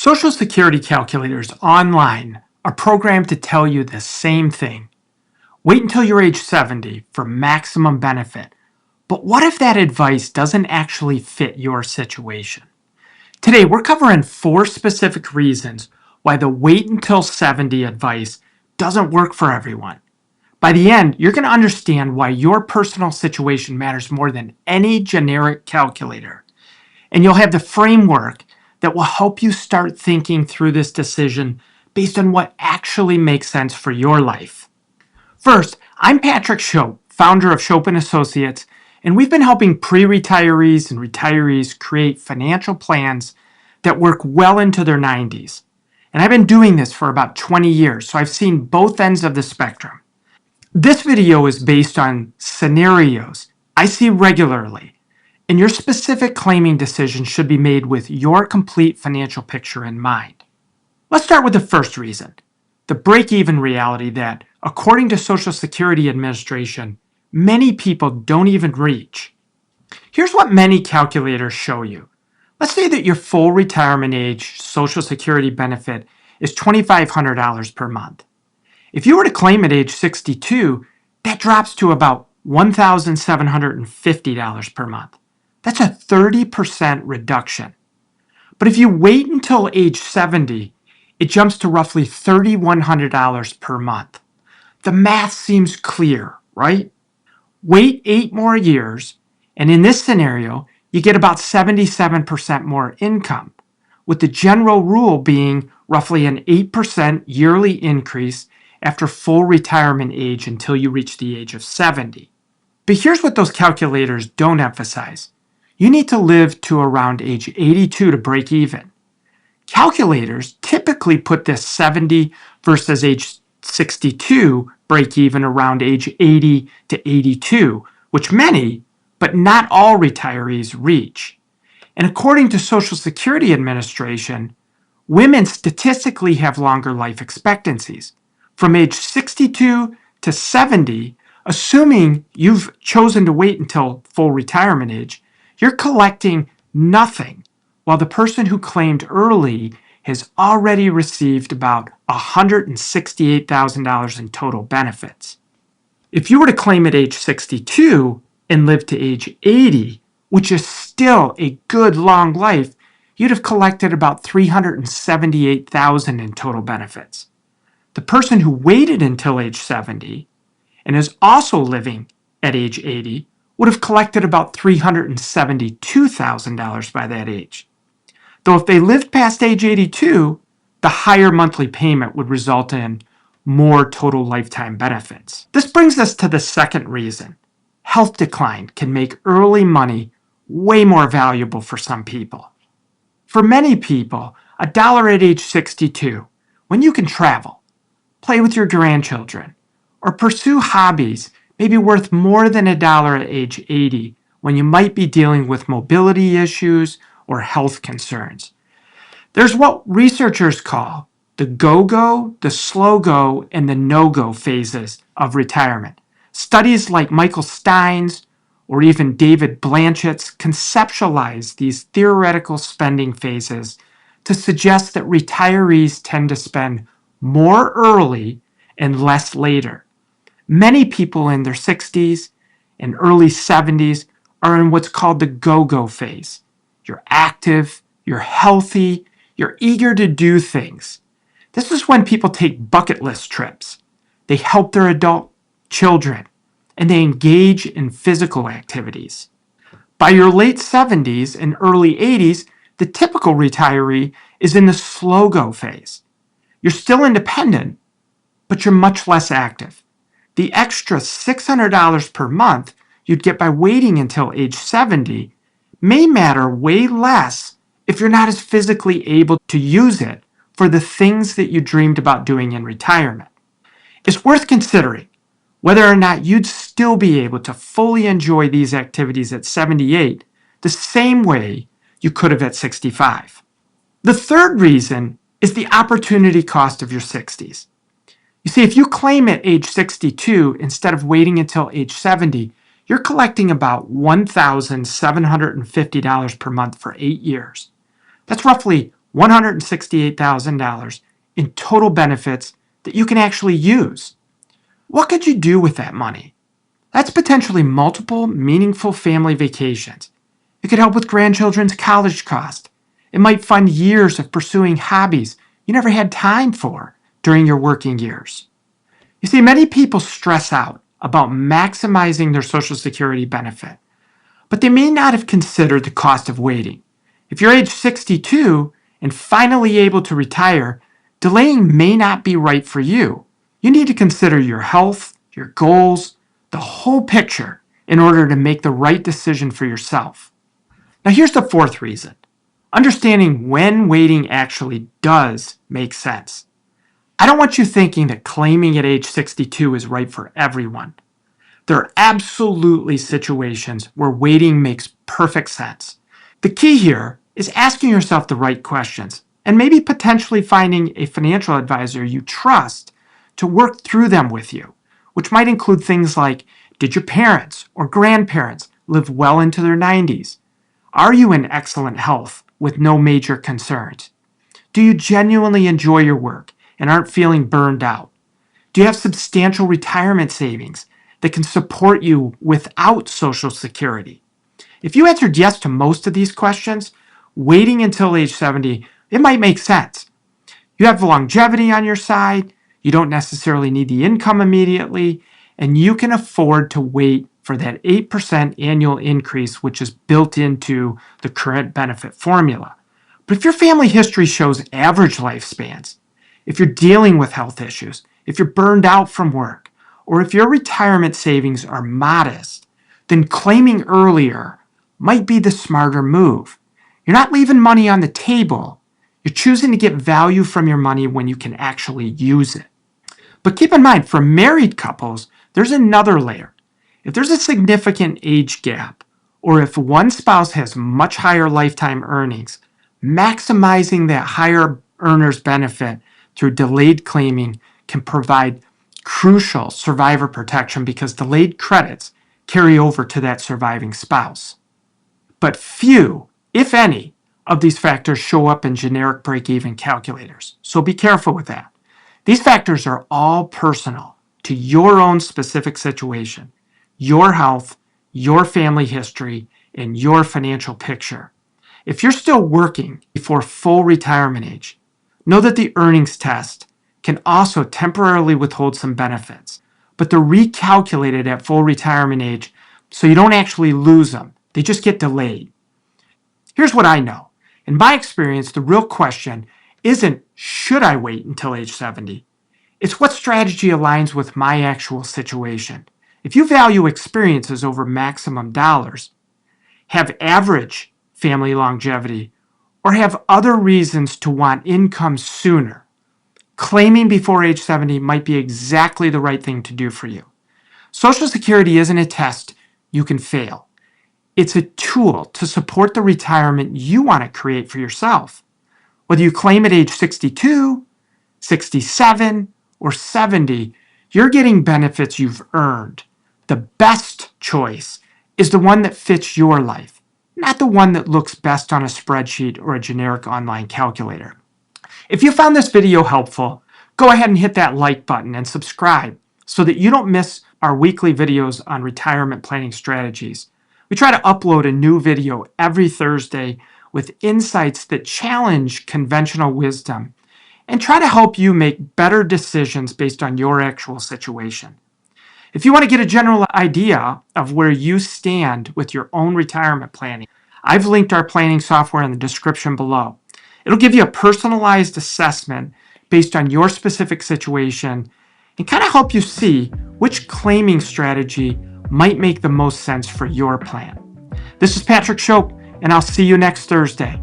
Social Security calculators online are programmed to tell you the same thing. Wait until you're age 70 for maximum benefit. But what if that advice doesn't actually fit your situation? Today, we're covering 4 specific reasons why the wait until 70 advice doesn't work for everyone. By the end, you're going to understand why your personal situation matters more than any generic calculator. And you'll have the framework that will help you start thinking through this decision based on what actually makes sense for your life. First, I'm Patrick Shope, founder of Shope & Associates, and we've been helping pre-retirees and retirees create financial plans that work well into their 90s. And I've been doing this for about 20 years, so I've seen both ends of the spectrum. This video is based on scenarios I see regularly, and your specific claiming decision should be made with your complete financial picture in mind. Let's start with the first reason, the break-even reality that, according to Social Security Administration, many people don't even reach. Here's what many calculators show you. Let's say that your full retirement age Social Security benefit is $2,500 per month. If you were to claim at age 62, that drops to about $1,750 per month. That's a 30% reduction. But if you wait until age 70, it jumps to roughly $3,100 per month. The math seems clear, right? Wait 8 more years, and in this scenario, you get about 77% more income, with the general rule being roughly an 8% yearly increase after full retirement age until you reach the age of 70. But here's what those calculators don't emphasize. You need to live to around age 82 to break even. Calculators typically put this 70 versus age 62 break even around age 80 to 82, which many, but not all retirees reach. And according to Social Security Administration, women statistically have longer life expectancies. From age 62 to 70, assuming you've chosen to wait until full retirement age, you're collecting nothing, while the person who claimed early has already received about $168,000 in total benefits. If you were to claim at age 62 and live to age 80, which is still a good long life, you'd have collected about $378,000 in total benefits. The person who waited until age 70 and is also living at age 80 would have collected about $372,000 by that age. Though if they lived past age 82, the higher monthly payment would result in more total lifetime benefits. This brings us to the second reason. Health decline can make early money way more valuable for some people. For many people, a dollar at age 62, when you can travel, play with your grandchildren, or pursue hobbies may be worth more than a dollar at age 80 when you might be dealing with mobility issues or health concerns. There's what researchers call the go-go, the slow-go, and the no-go phases of retirement. Studies like Michael Stein's or even David Blanchett's conceptualize these theoretical spending phases to suggest that retirees tend to spend more early and less later. Many people in their 60s and early 70s are in what's called the go-go phase. You're active, you're healthy, you're eager to do things. This is when people take bucket list trips. They help their adult children, and they engage in physical activities. By your late 70s and early 80s, the typical retiree is in the slow-go phase. You're still independent, but you're much less active. The extra $600 per month you'd get by waiting until age 70 may matter way less if you're not as physically able to use it for the things that you dreamed about doing in retirement. It's worth considering whether or not you'd still be able to fully enjoy these activities at 78 the same way you could have at 65. The third reason is the opportunity cost of your 60s. You see, if you claim at age 62 instead of waiting until age 70, you're collecting about $1,750 per month for 8 years. That's roughly $168,000 in total benefits that you can actually use. What could you do with that money? That's potentially multiple meaningful family vacations. It could help with grandchildren's college costs. It might fund years of pursuing hobbies you never had time for during your working years. You see, many people stress out about maximizing their Social Security benefit, but they may not have considered the cost of waiting. If you're age 62 and finally able to retire, delaying may not be right for you. You need to consider your health, your goals, the whole picture in order to make the right decision for yourself. Now, here's the fourth reason. Understanding when waiting actually does make sense. I don't want you thinking that claiming at age 62 is right for everyone. There are absolutely situations where waiting makes perfect sense. The key here is asking yourself the right questions and maybe potentially finding a financial advisor you trust to work through them with you, which might include things like, did your parents or grandparents live well into their 90s? Are you in excellent health with no major concerns? Do you genuinely enjoy your work and aren't feeling burned out? Do you have substantial retirement savings that can support you without Social Security? If you answered yes to most of these questions, waiting until age 70, it might make sense. You have longevity on your side, you don't necessarily need the income immediately, and you can afford to wait for that 8% annual increase, which is built into the current benefit formula. But if your family history shows average lifespans, if you're dealing with health issues, if you're burned out from work, or if your retirement savings are modest, then claiming earlier might be the smarter move. You're not leaving money on the table. You're choosing to get value from your money when you can actually use it. But keep in mind, for married couples, there's another layer. If there's a significant age gap, or if one spouse has much higher lifetime earnings, maximizing that higher earner's benefit through delayed claiming can provide crucial survivor protection because delayed credits carry over to that surviving spouse. But few, if any, of these factors show up in generic break-even calculators, so be careful with that. These factors are all personal to your own specific situation, your health, your family history, and your financial picture. If you're still working before full retirement age, know that the earnings test can also temporarily withhold some benefits, but they're recalculated at full retirement age so you don't actually lose them. They just get delayed. Here's what I know. In my experience, the real question isn't, should I wait until age 70? It's what strategy aligns with my actual situation. If you value experiences over maximum dollars, have average family longevity, or have other reasons to want income sooner, claiming before age 70 might be exactly the right thing to do for you. Social Security isn't a test you can fail. It's a tool to support the retirement you want to create for yourself. Whether you claim at age 62, 67, or 70, you're getting benefits you've earned. The best choice is the one that fits your life, not the one that looks best on a spreadsheet or a generic online calculator. If you found this video helpful, go ahead and hit that like button and subscribe so that you don't miss our weekly videos on retirement planning strategies. We try to upload a new video every Thursday with insights that challenge conventional wisdom and try to help you make better decisions based on your actual situation. If you want to get a general idea of where you stand with your own retirement planning, I've linked our planning software in the description below. It'll give you a personalized assessment based on your specific situation and kind of help you see which claiming strategy might make the most sense for your plan. This is Patrick Shope, and I'll see you next Thursday.